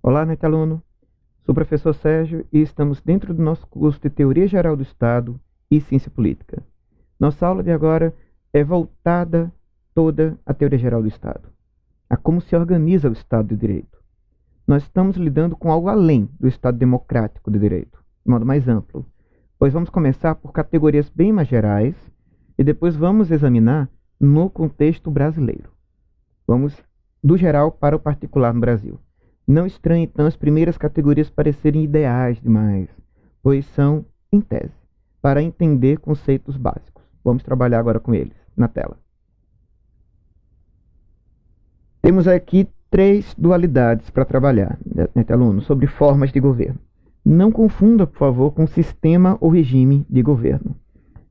Olá, noite aluno. Sou o professor Sérgio e estamos dentro do nosso curso de Teoria Geral do Estado e Ciência Política. Nossa aula de agora é voltada toda à Teoria Geral do Estado, a como se organiza o Estado de Direito. Nós estamos lidando com algo além do Estado democrático de direito, de modo mais amplo, pois vamos começar por categorias bem mais gerais e depois vamos examinar no contexto brasileiro. Vamos do geral para o particular no Brasil. Não estranhe, então, as primeiras categorias parecerem ideais demais, pois são, em tese, para entender conceitos básicos. Vamos trabalhar agora com eles, na tela. Temos aqui 3 dualidades para trabalhar, né, aluno, sobre formas de governo. Não confunda, por favor, com sistema ou regime de governo.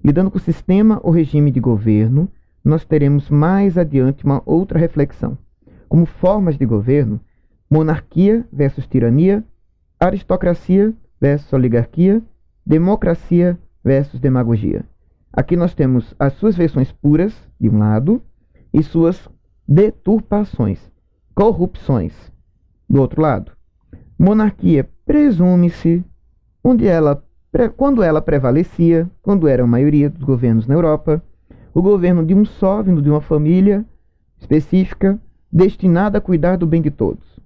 Lidando com sistema ou regime de governo, nós teremos mais adiante uma outra reflexão. Como formas de governo, monarquia versus tirania, aristocracia versus oligarquia, democracia versus demagogia. Aqui nós temos as suas versões puras, de um lado, e suas deturpações, corrupções, do outro lado. Monarquia presume-se, quando ela prevalecia, quando era a maioria dos governos na Europa, o governo de um só, vindo de uma família específica, destinada a cuidar do bem de todos.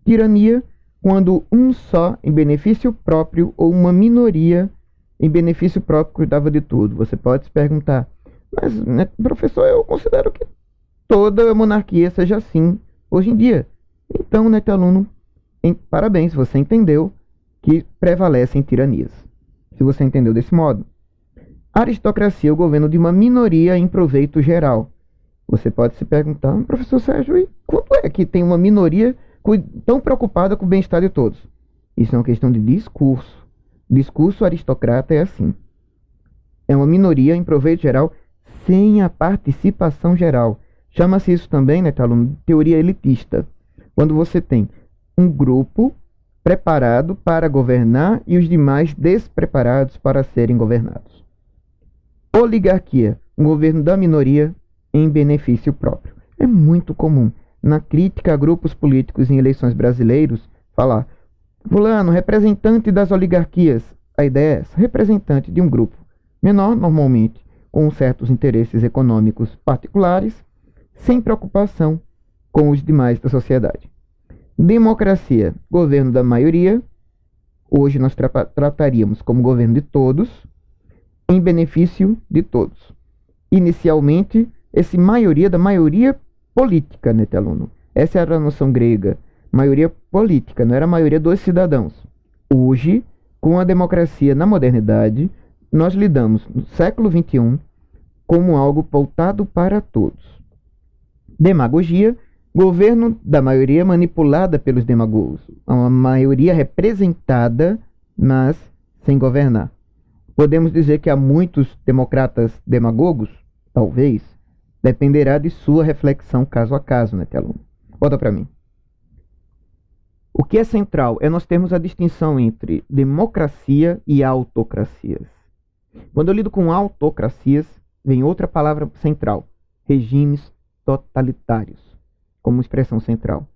Tirania, quando um só em benefício próprio ou uma minoria em benefício próprio cuidava de tudo. Você pode se perguntar, mas, né, professor, eu considero que toda monarquia seja assim hoje em dia. Então, né, aluno, parabéns, você entendeu que prevalecem tiranias. Se você entendeu desse modo. Aristocracia é o governo de uma minoria em proveito geral. Você pode se perguntar, professor Sérgio, e quando é que tem uma minoria tão preocupada com o bem-estar de todos? Isso é uma questão de discurso. Discurso aristocrata é assim. É uma minoria em proveito geral sem a participação geral. Chama-se isso também, né, aluno, de teoria elitista. Quando você tem um grupo preparado para governar e os demais despreparados para serem governados. Oligarquia, um governo da minoria em benefício próprio. É muito comum, na crítica a grupos políticos em eleições brasileiros, falar fulano, representante das oligarquias. A ideia é essa, representante de um grupo menor, normalmente, com certos interesses econômicos particulares, sem preocupação com os demais da sociedade. Democracia, governo da maioria. Hoje nós trataríamos como governo de todos, em benefício de todos. Inicialmente, esse maioria da maioria política, né, aluno? Essa era a noção grega. Maioria política, não era a maioria dos cidadãos. Hoje, com a democracia na modernidade, nós lidamos no século XXI como algo voltado para todos. Demagogia, governo da maioria manipulada pelos demagogos. Uma maioria representada, mas sem governar. Podemos dizer que há muitos democratas demagogos? Talvez. Dependerá de sua reflexão caso a caso, né, aluno? Volta para mim. O que é central é nós termos a distinção entre democracia e autocracias. Quando eu lido com autocracias, vem outra palavra central, regimes totalitários, como expressão central.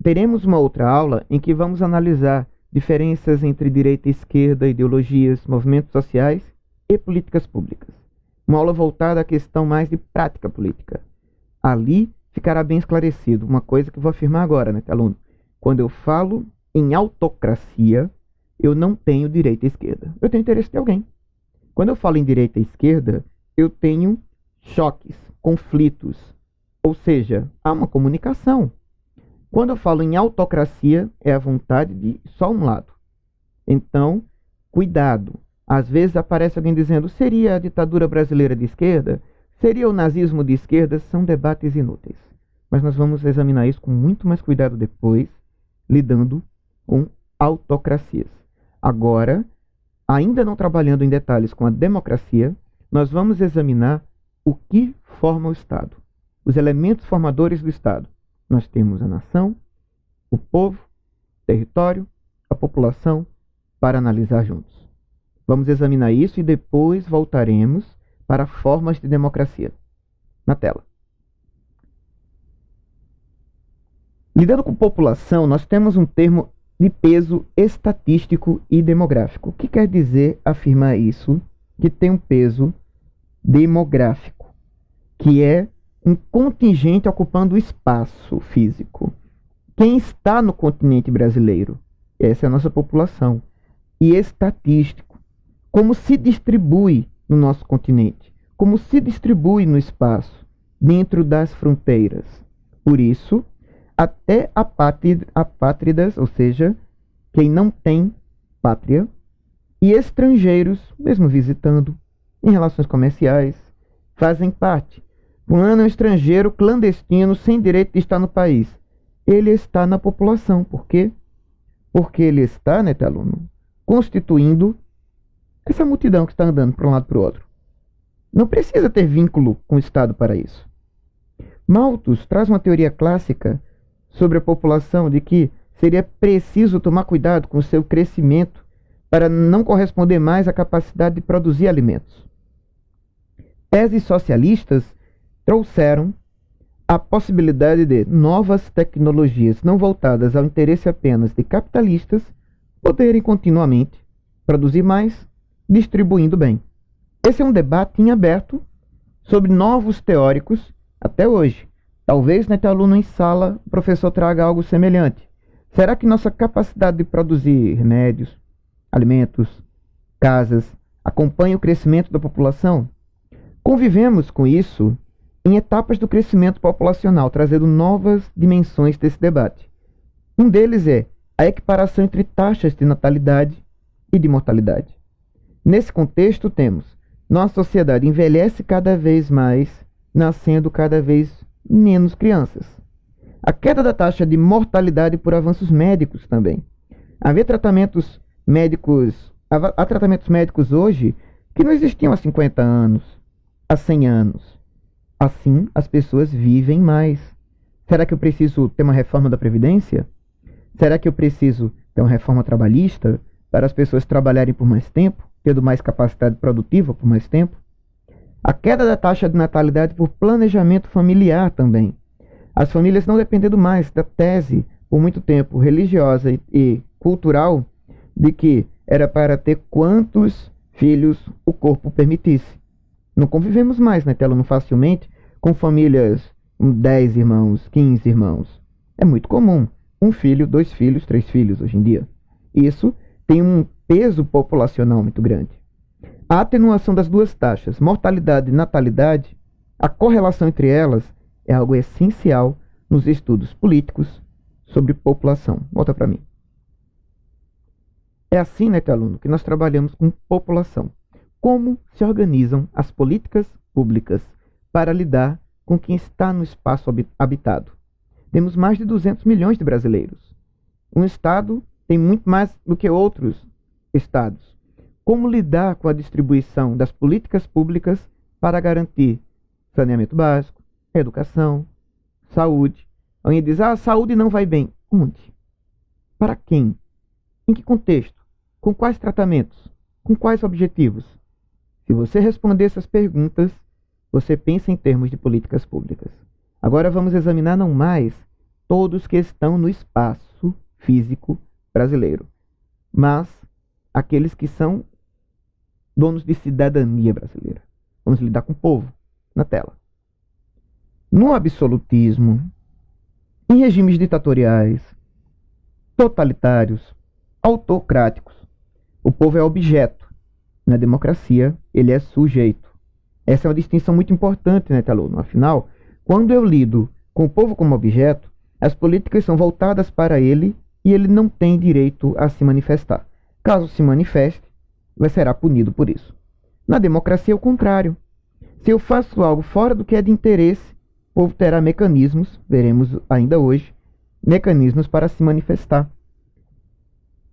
Teremos uma outra aula em que vamos analisar diferenças entre direita e esquerda, ideologias, movimentos sociais e políticas públicas. Uma aula voltada à questão mais de prática política. Ali ficará bem esclarecido uma coisa que vou afirmar agora, né, aluno? Quando eu falo em autocracia, eu não tenho direita e esquerda. Eu tenho interesse de alguém. Quando eu falo em direita e esquerda, eu tenho choques, conflitos. Ou seja, há uma comunicação. Quando eu falo em autocracia, é a vontade de só um lado. Então, cuidado. Às vezes aparece alguém dizendo, seria a ditadura brasileira de esquerda? Seria o nazismo de esquerda? São debates inúteis. Mas nós vamos examinar isso com muito mais cuidado depois, lidando com autocracias. Agora, ainda não trabalhando em detalhes com a democracia, nós vamos examinar o que forma o Estado. Os elementos formadores do Estado. Nós temos a nação, o povo, o território, a população, para analisar juntos. Vamos examinar isso e depois voltaremos para formas de democracia. Na tela. Lidando com população, nós temos um termo de peso estatístico e demográfico. O que quer dizer afirmar isso? Que tem um peso demográfico, que é um contingente ocupando o espaço físico. Quem está no continente brasileiro? Essa é a nossa população. E estatístico. Como se distribui no nosso continente? Como se distribui no espaço, dentro das fronteiras? Por isso, até apátridas, ou seja, quem não tem pátria, e estrangeiros, mesmo visitando, em relações comerciais, fazem parte. Fulano é um estrangeiro clandestino sem direito de estar no país. Ele está na população. Por quê? Porque ele está, né, aluno, constituindo essa multidão que está andando para um lado para o outro. Não precisa ter vínculo com o Estado para isso. Malthus traz uma teoria clássica sobre a população de que seria preciso tomar cuidado com o seu crescimento para não corresponder mais à capacidade de produzir alimentos. Teses socialistas trouxeram a possibilidade de novas tecnologias não voltadas ao interesse apenas de capitalistas poderem continuamente produzir mais, distribuindo bem. Esse é um debate em aberto sobre novos teóricos até hoje. Talvez, né, aluno em sala, o professor traga algo semelhante. Será que nossa capacidade de produzir remédios, alimentos, casas, acompanha o crescimento da população? Convivemos com isso em etapas do crescimento populacional, trazendo novas dimensões desse debate. Um deles é a equiparação entre taxas de natalidade e de mortalidade. Nesse contexto, temos nossa sociedade envelhece cada vez mais, nascendo cada vez menos crianças. A queda da taxa de mortalidade por avanços médicos também. Há tratamentos médicos hoje que não existiam há 50 anos, há 100 anos. Assim, as pessoas vivem mais. Será que eu preciso ter uma reforma da Previdência? Será que eu preciso ter uma reforma trabalhista para as pessoas trabalharem por mais tempo, tendo mais capacidade produtiva por mais tempo? A queda da taxa de natalidade por planejamento familiar também. As famílias não dependendo mais da tese, por muito tempo, religiosa e cultural, de que era para ter quantos filhos o corpo permitisse. Não convivemos mais, né, não facilmente, com famílias com 10 irmãos, 15 irmãos. É muito comum. 1 filho, 2 filhos, 3 filhos hoje em dia. Isso tem um peso populacional muito grande. A atenuação das duas taxas, mortalidade e natalidade, a correlação entre elas é algo essencial nos estudos políticos sobre população. Volta para mim. É assim, né, aluno, que nós trabalhamos com população. Como se organizam as políticas públicas para lidar com quem está no espaço habitado? Temos mais de 200 milhões de brasileiros. Um estado tem muito mais do que outros estados. Como lidar com a distribuição das políticas públicas para garantir saneamento básico, educação, saúde? Alguém diz, a saúde não vai bem. Onde? Para quem? Em que contexto? Com quais tratamentos? Com quais objetivos? Se você responder essas perguntas, você pensa em termos de políticas públicas. Agora vamos examinar não mais todos que estão no espaço físico brasileiro, mas aqueles que são donos de cidadania brasileira. Vamos lidar com o povo na tela. No absolutismo, em regimes ditatoriais, totalitários, autocráticos, o povo é objeto. Na democracia, ele é sujeito. Essa é uma distinção muito importante, né, aluno? Afinal, quando eu lido com o povo como objeto, as políticas são voltadas para ele e ele não tem direito a se manifestar. Caso se manifeste, será punido por isso. Na democracia é o contrário. Se eu faço algo fora do que é de interesse, o povo terá mecanismos, veremos ainda hoje, mecanismos para se manifestar.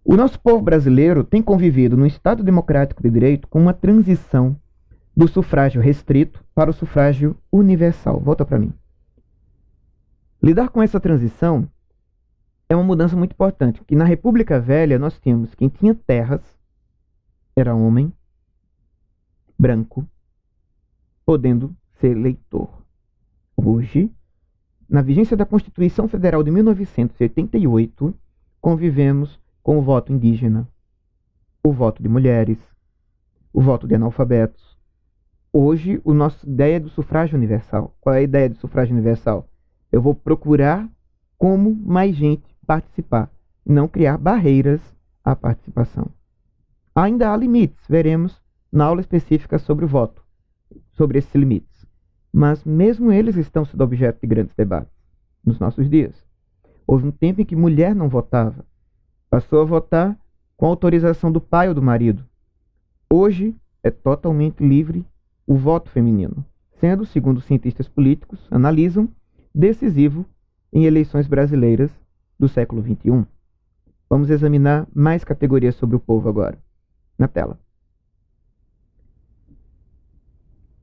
O nosso povo brasileiro tem convivido num Estado democrático de direito com uma transição do sufrágio restrito para o sufrágio universal. Volta para mim. Lidar com essa transição é uma mudança muito importante, porque na República Velha nós tínhamos quem tinha terras, era homem, branco, podendo ser eleitor. Hoje, na vigência da Constituição Federal de 1988, convivemos com o voto indígena, o voto de mulheres, o voto de analfabetos. Hoje, a nossa ideia é do sufrágio universal. Qual é a ideia do sufrágio universal? Eu vou procurar como mais gente participar, não criar barreiras à participação. Ainda há limites, veremos na aula específica sobre o voto, sobre esses limites. Mas mesmo eles estão sendo objeto de grandes debates nos nossos dias. Houve um tempo em que mulher não votava, passou a votar com autorização do pai ou do marido. Hoje é totalmente livre o voto feminino, sendo, segundo cientistas políticos analisam, decisivo em eleições brasileiras do século XXI. Vamos examinar mais categorias sobre o povo agora, na tela.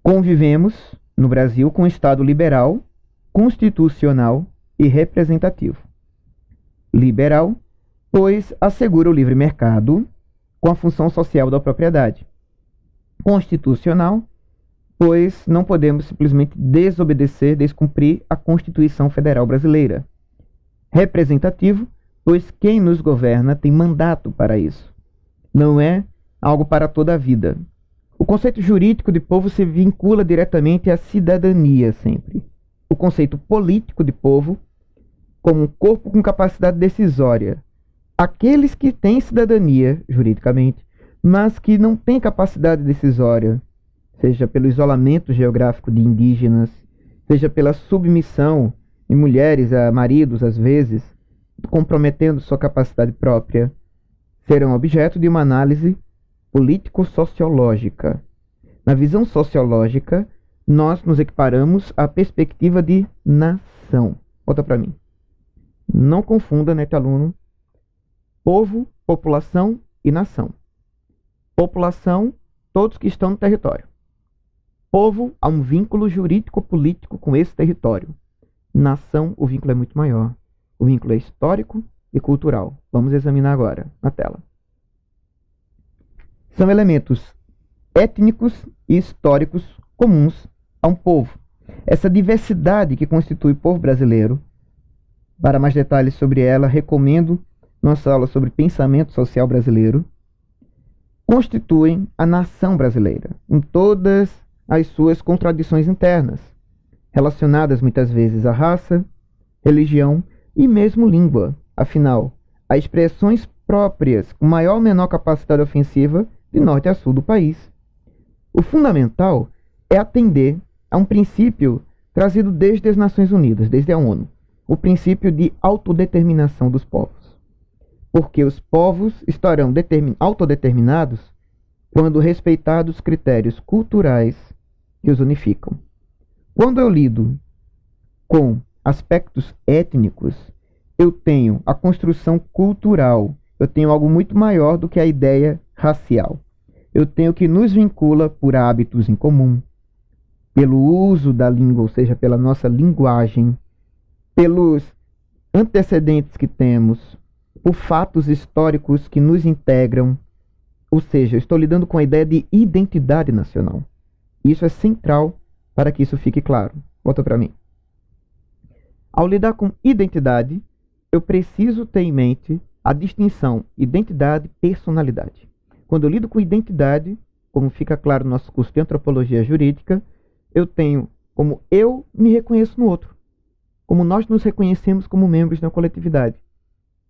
Convivemos no Brasil com um Estado liberal, constitucional e representativo. Liberal, pois assegura o livre mercado com a função social da propriedade. Constitucional, pois não podemos simplesmente desobedecer, descumprir a Constituição Federal Brasileira. Representativo, pois quem nos governa tem mandato para isso. Não é algo para toda a vida. O conceito jurídico de povo se vincula diretamente à cidadania sempre. O conceito político de povo como um corpo com capacidade decisória. Aqueles que têm cidadania, juridicamente, mas que não têm capacidade decisória, seja pelo isolamento geográfico de indígenas, seja pela submissão de mulheres a maridos, às vezes, comprometendo sua capacidade própria, serão objeto de uma análise político-sociológica. Na visão sociológica, nós nos equiparamos à perspectiva de nação. Volta para mim. Não confunda, né, aluno? Povo, população e nação. População, todos que estão no território. Povo, há um vínculo jurídico-político com esse território. Nação, o vínculo é muito maior. O vínculo é histórico e cultural. Vamos examinar agora, na tela. São elementos étnicos e históricos comuns a um povo. Essa diversidade que constitui o povo brasileiro. Para mais detalhes sobre ela, recomendo nossa aula sobre pensamento social brasileiro. Constituem a nação brasileira, com todas as suas contradições internas, relacionadas muitas vezes à raça, religião e mesmo língua. Afinal, há expressões próprias com maior ou menor capacidade ofensiva de norte a sul do país. O fundamental é atender a um princípio trazido desde as Nações Unidas, desde a ONU, o princípio de autodeterminação dos povos. Porque os povos estarão autodeterminados quando respeitados critérios culturais que os unificam. Quando eu lido com aspectos étnicos, eu tenho a construção cultural, eu tenho algo muito maior do que a ideia racial. Eu tenho que nos vincula por hábitos em comum, pelo uso da língua, ou seja, pela nossa linguagem, pelos antecedentes que temos, por fatos históricos que nos integram, ou seja, eu estou lidando com a ideia de identidade nacional. Isso é central para que isso fique claro. Volta para mim. Ao lidar com identidade, eu preciso ter em mente a distinção identidade e personalidade. Quando eu lido com identidade, como fica claro no nosso curso de antropologia jurídica, eu tenho como eu me reconheço no outro, como nós nos reconhecemos como membros da coletividade.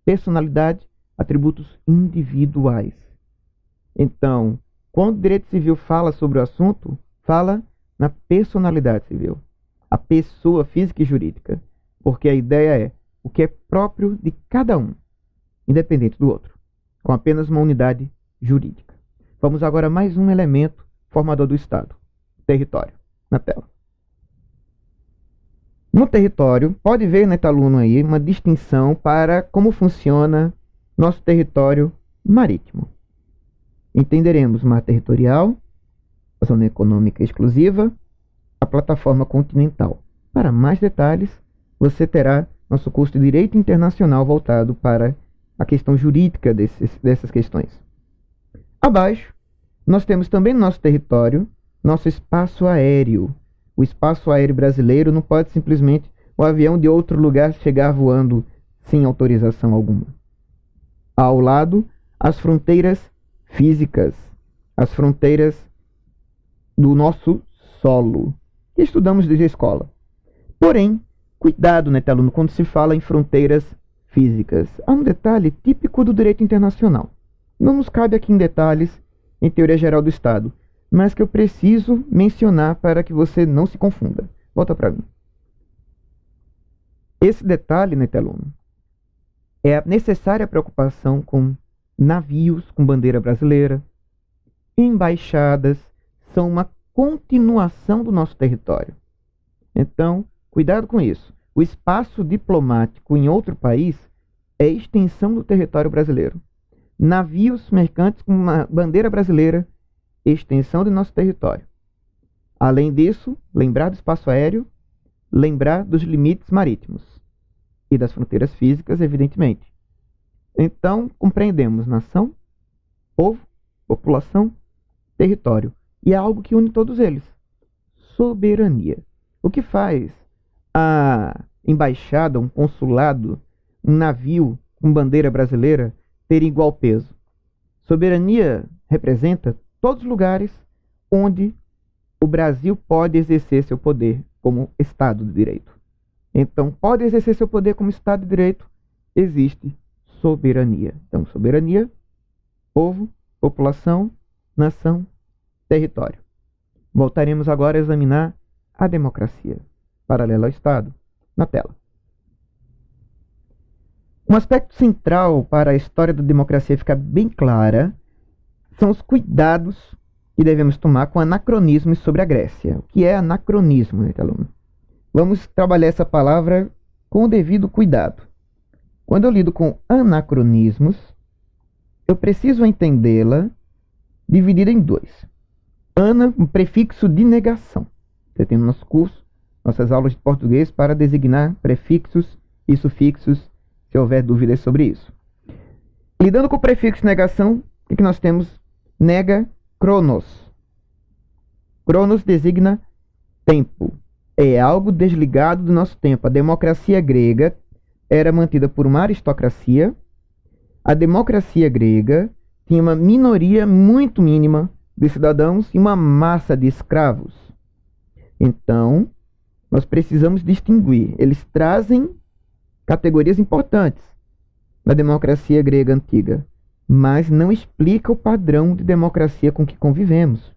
Personalidade, atributos individuais. Então, quando o direito civil fala sobre o assunto, fala na personalidade civil, a pessoa física e jurídica, porque a ideia é o que é próprio de cada um, independente do outro, com apenas uma unidade jurídica. Vamos agora a mais um elemento formador do Estado, território, na tela. No território, pode ver, né, aluno aí, uma distinção para como funciona nosso território marítimo. Entenderemos mar territorial, a zona econômica exclusiva, a plataforma continental. Para mais detalhes, você terá nosso curso de Direito Internacional voltado para a questão jurídica dessas questões. Abaixo, nós temos também no nosso território, nosso espaço aéreo. O espaço aéreo brasileiro não pode simplesmente o avião de outro lugar chegar voando sem autorização alguma. Ao lado, as fronteiras físicas, as fronteiras do nosso solo, que estudamos desde a escola. Porém, cuidado, né, aluno, quando se fala em fronteiras físicas. Há um detalhe típico do direito internacional. Não nos cabe aqui em detalhes em teoria geral do Estado, mas que eu preciso mencionar para que você não se confunda. Volta para mim. Esse detalhe, né, aluno, é a necessária preocupação com navios com bandeira brasileira. Embaixadas são uma continuação do nosso território. Então, cuidado com isso. O espaço diplomático em outro país é extensão do território brasileiro. Navios mercantes com uma bandeira brasileira, extensão do nosso território. Além disso, lembrar do espaço aéreo, lembrar dos limites marítimos e das fronteiras físicas, evidentemente. Então, compreendemos nação, povo, população, território. E há algo que une todos eles: soberania. O que faz a embaixada, um consulado, um navio com bandeira brasileira ter igual peso? Soberania representa todos os lugares onde o Brasil pode exercer seu poder como Estado de Direito. Então, pode exercer seu poder como Estado de Direito, existe soberania. Então, soberania, povo, população, nação, território. Voltaremos agora a examinar a democracia, paralela ao Estado, na tela. Um aspecto central para a história da democracia ficar bem clara são os cuidados que devemos tomar com anacronismos sobre a Grécia. O que é anacronismo, né, aluno? Vamos trabalhar essa palavra com o devido cuidado. Quando eu lido com anacronismos, eu preciso entendê-la dividida em dois. Ana, um prefixo de negação. Você tem no nosso curso, nossas aulas de português para designar prefixos e sufixos, se houver dúvidas sobre isso. Lidando com o prefixo de negação, o que nós temos? Nega Cronos. Cronos designa tempo. É algo desligado do nosso tempo. A democracia grega era mantida por uma aristocracia. A democracia grega tinha uma minoria muito mínima de cidadãos e uma massa de escravos. Então, nós precisamos distinguir. Eles trazem categorias importantes na democracia grega antiga, mas não explica o padrão de democracia com que convivemos.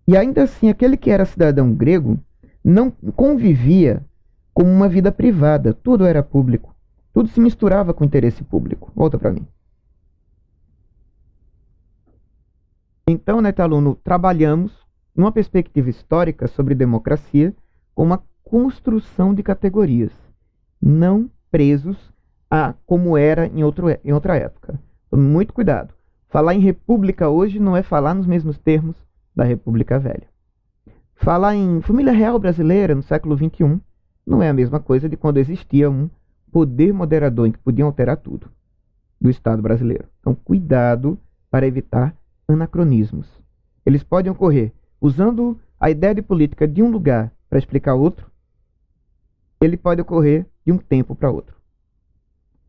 E ainda assim, aquele que era cidadão grego não convivia como uma vida privada. Tudo era público. Tudo se misturava com o interesse público. Volta para mim. Então, né, aluno, trabalhamos numa perspectiva histórica sobre democracia com uma construção de categorias, não presos a como era em outra época. Tome muito cuidado. Falar em república hoje não é falar nos mesmos termos da República Velha. Falar em família real brasileira no século XXI não é a mesma coisa de quando existia um poder moderador em que podiam alterar tudo do Estado brasileiro. Então, cuidado para evitar anacronismos. Eles podem ocorrer usando a ideia de política de um lugar para explicar outro. Ele pode ocorrer de um tempo para outro.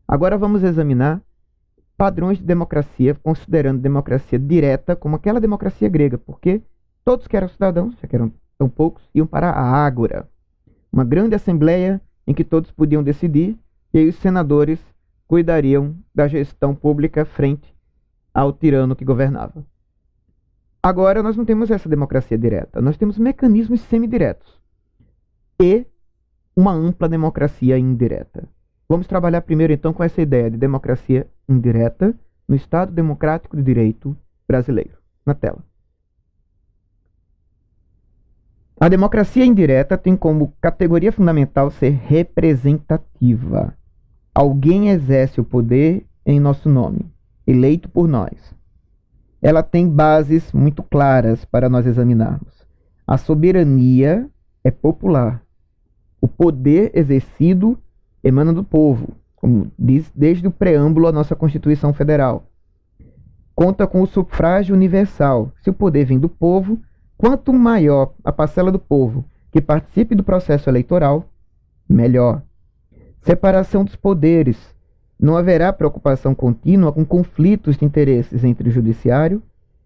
Agora vamos examinar padrões de democracia, considerando democracia direta como aquela democracia grega, porque todos que eram cidadãos, já que eram tão poucos, iam para a ágora, uma grande assembleia em que todos podiam decidir, e aí os senadores cuidariam da gestão pública frente ao tirano que governava. Agora nós não temos essa democracia direta, nós temos mecanismos semidiretos e uma ampla democracia indireta. Vamos trabalhar primeiro então com essa ideia de democracia indireta no Estado Democrático de Direito brasileiro. Na tela. A democracia indireta tem como categoria fundamental ser representativa. Alguém exerce o poder em nosso nome, eleito por nós. Ela tem bases muito claras para nós examinarmos. A soberania é popular. O poder exercido emana do povo, como diz desde o preâmbulo à nossa Constituição Federal. Conta com o sufrágio universal. Se o poder vem do povo, quanto maior a parcela do povo que participe do processo eleitoral, Melhor. Separação dos poderes. Não haverá preocupação contínua com conflitos de interesses entre o judiciário,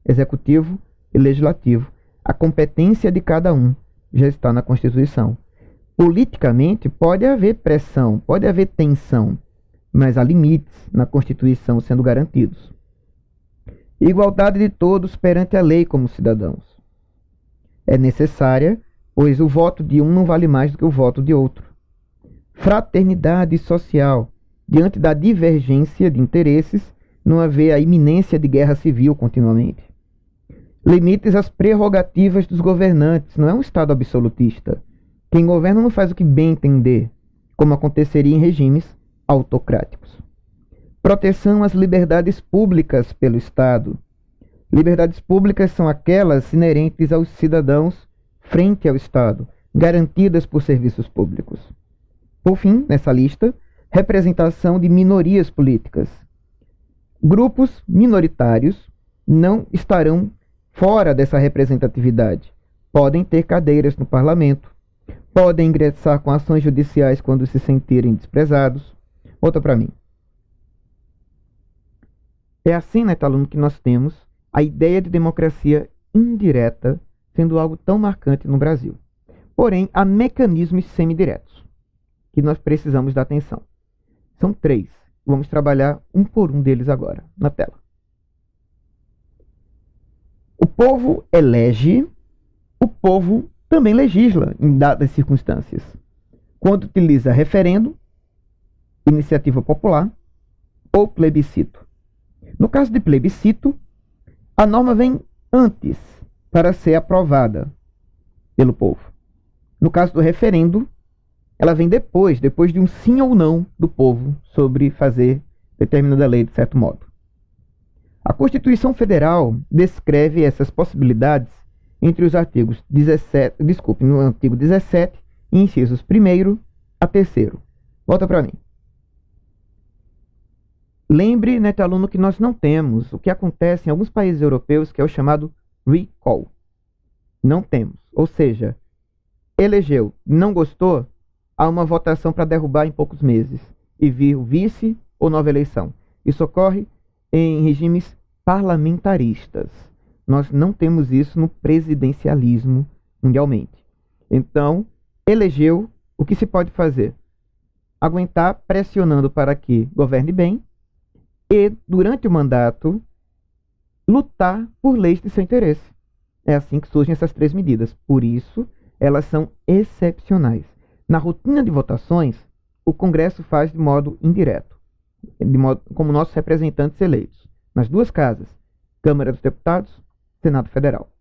executivo e legislativo. A competência de cada um já está na Constituição. Politicamente, pode haver pressão, pode haver tensão, mas há limites na Constituição sendo garantidos. Igualdade de todos perante a lei como cidadãos. É necessária, pois o voto de um não vale mais do que o voto de outro. Fraternidade social. Diante da divergência de interesses, não haver a iminência de guerra civil continuamente. Limites às prerrogativas dos governantes. Não é um Estado absolutista. Quem governa não faz o que bem entender, como aconteceria em regimes autocráticos. Proteção às liberdades públicas pelo Estado. Liberdades públicas são aquelas inerentes aos cidadãos frente ao Estado, garantidas por serviços públicos. Por fim, nessa lista, representação de minorias políticas. Grupos minoritários não estarão fora dessa representatividade. Podem ter cadeiras no parlamento, podem ingressar com ações judiciais quando se sentirem desprezados. Volta para mim. É assim, Netaluno, que nós temos a ideia de democracia indireta sendo algo tão marcante no Brasil. Porém, há mecanismos semidiretos que nós precisamos dar atenção. São 3. Vamos trabalhar um por um deles agora, na tela. O povo elege, o povo também legisla em dadas circunstâncias. Quando utiliza referendo, iniciativa popular ou plebiscito. No caso de plebiscito, a norma vem antes para ser aprovada pelo povo. No caso do referendo, ela vem depois de um sim ou não do povo sobre fazer determinada lei de certo modo. A Constituição Federal descreve essas possibilidades entre os artigos 17, no artigo 17, incisos 1º a 3º. Volta para mim. Lembre, Netaluno, que nós não temos o que acontece em alguns países europeus, que é o chamado recall. Não temos. Ou seja, elegeu, não gostou, há uma votação para derrubar em poucos meses e vir o vice ou nova eleição. Isso ocorre em regimes parlamentaristas. Nós não temos isso no presidencialismo mundialmente. Então, elegeu, o que se pode fazer? Aguentar pressionando para que governe bem e, durante o mandato, lutar por leis de seu interesse. É assim que surgem essas 3 medidas. Por isso, elas são excepcionais. Na rotina de votações, o Congresso faz de modo indireto, como nossos representantes eleitos, nas 2 casas, Câmara dos Deputados, Senado Federal,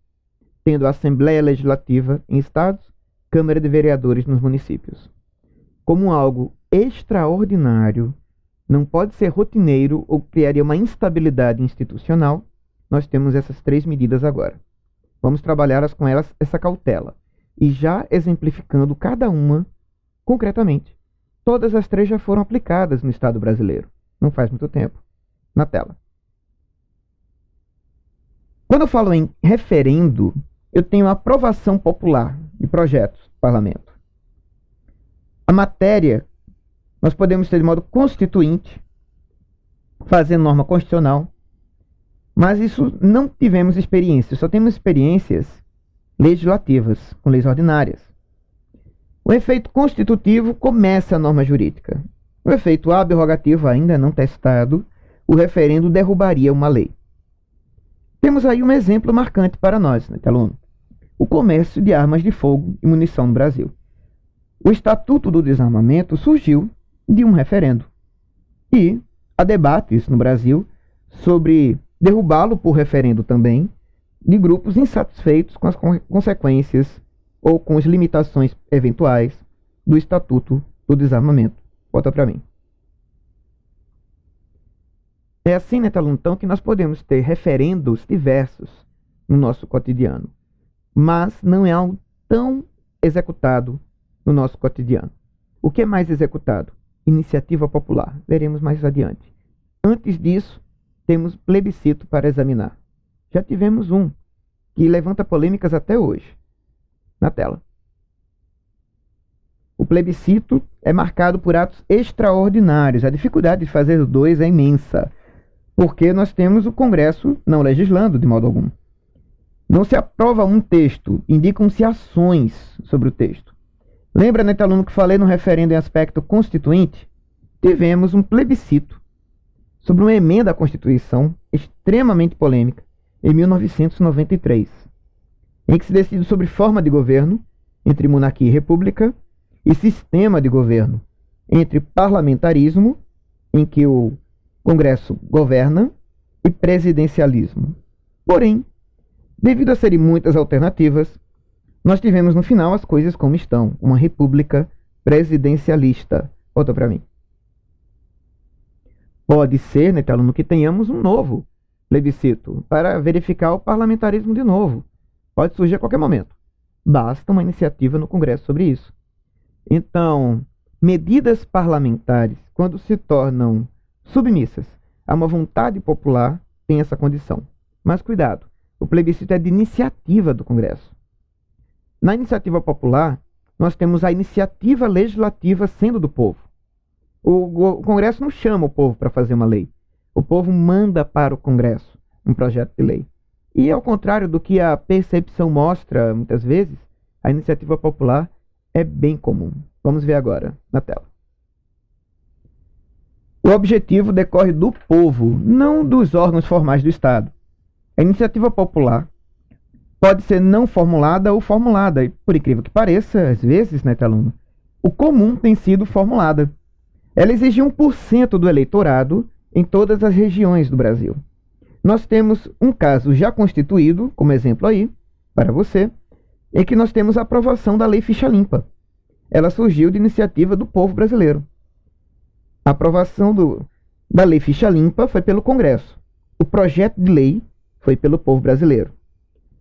tendo a Assembleia Legislativa em estados, Câmara de Vereadores nos municípios. Como algo extraordinário, não pode ser rotineiro ou criaria uma instabilidade institucional, nós temos essas 3 medidas agora. Vamos trabalhar com elas essa cautela, e já exemplificando cada uma concretamente. Todas as 3 já foram aplicadas no Estado brasileiro, não faz muito tempo. Na tela. Quando eu falo em referendo, eu tenho a aprovação popular de projetos do parlamento. A matéria, nós podemos ter de modo constituinte, fazer norma constitucional, mas isso não tivemos experiência, só temos experiências legislativas, com leis ordinárias. O efeito constitutivo começa a norma jurídica. O efeito abrogativo ainda não testado, o referendo derrubaria uma lei. Temos aí um exemplo marcante para nós, Netaluno. O comércio de armas de fogo e munição no Brasil. O Estatuto do Desarmamento surgiu de um referendo. E há debates no Brasil sobre derrubá-lo por referendo também, de grupos insatisfeitos com as consequências ou com as limitações eventuais do Estatuto do Desarmamento. Volta para mim. É assim, Netaluno, então, que nós podemos ter referendos diversos no nosso cotidiano, mas não é algo tão executado no nosso cotidiano. O que é mais executado? Iniciativa popular. Veremos mais adiante. Antes disso, temos plebiscito para examinar. Já tivemos um que levanta polêmicas até hoje. Na tela. O O plebiscito é marcado por atos extraordinários. A dificuldade de fazer os dois é imensa, porque nós temos o Congresso não legislando de modo algum. Não se aprova um texto, indicam-se ações sobre o texto. Lembra, né, aluno, que falei no referendo em aspecto constituinte? Tivemos um plebiscito sobre uma emenda à Constituição extremamente polêmica em 1993, em que se decide sobre forma de governo entre monarquia e república e sistema de governo entre parlamentarismo, em que o Congresso governa, e presidencialismo. Porém, devido a serem muitas alternativas, nós tivemos no final as coisas como estão, uma república presidencialista. Volta para mim. Pode ser, né, aluno, que tenhamos um novo plebiscito para verificar o parlamentarismo de novo. Pode surgir a qualquer momento. Basta uma iniciativa no Congresso sobre isso. Então, medidas parlamentares, quando se tornam submissas a uma vontade popular, tem essa condição. Mas cuidado, o plebiscito é de iniciativa do Congresso. Na iniciativa popular, nós temos a iniciativa legislativa sendo do povo. O Congresso não chama o povo para fazer uma lei. O povo manda para o Congresso um projeto de lei. E ao contrário do que a percepção mostra muitas vezes, a iniciativa popular é bem comum. Vamos ver agora na tela. O objetivo decorre do povo, não dos órgãos formais do Estado. A iniciativa popular pode ser não formulada ou formulada. E, por incrível que pareça, às vezes, né, aluno, o comum tem sido formulada. Ela exige 1% do eleitorado em todas as regiões do Brasil. Nós temos um caso já constituído, como exemplo aí, para você, em que nós temos a aprovação da Lei Ficha Limpa. Ela surgiu de iniciativa do povo brasileiro. A aprovação da Lei Ficha Limpa foi pelo Congresso. O projeto de lei foi pelo povo brasileiro.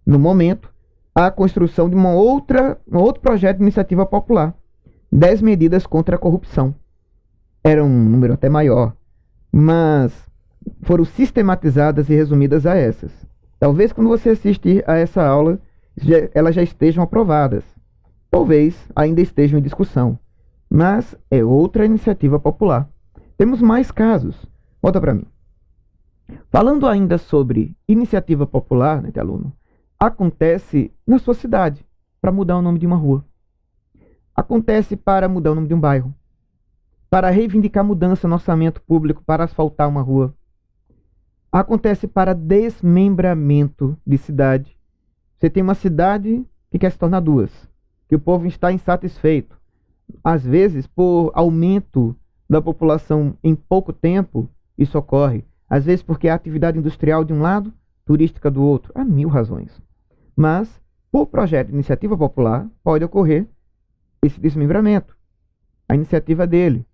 No momento, há a construção de um outro projeto de iniciativa popular. 10 medidas contra a corrupção. Era um número até maior, mas foram sistematizadas e resumidas a essas. Talvez quando você assistir a essa aula, elas já estejam aprovadas. Talvez ainda estejam em discussão, mas é outra iniciativa popular. Temos mais casos. Volta para mim. Falando ainda sobre iniciativa popular, né, aluno, acontece na sua cidade, para mudar o nome de uma rua. Acontece para mudar o nome de um bairro. Para reivindicar mudança no orçamento público, para asfaltar uma rua. Acontece para desmembramento de cidade. Você tem uma cidade que quer se tornar duas, que o povo está insatisfeito. Às vezes, por aumento da população em pouco tempo, isso ocorre. Às vezes porque há atividade industrial de um lado, turística do outro. Há 1000 razões. Mas, por projeto de iniciativa popular, pode ocorrer esse desmembramento. A iniciativa dele.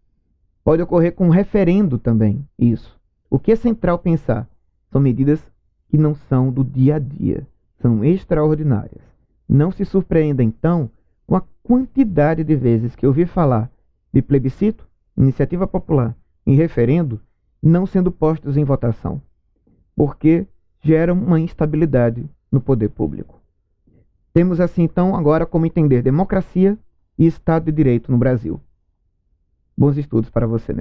Pode ocorrer com um referendo também, isso. O que é central pensar? São medidas que não são do dia a dia, são extraordinárias. Não se surpreenda, então, com a quantidade de vezes que eu ouvi falar de plebiscito, iniciativa popular e referendo não sendo postos em votação, porque geram uma instabilidade no poder público. Temos assim, então, agora como entender democracia e Estado de Direito no Brasil. Bons estudos para você, né?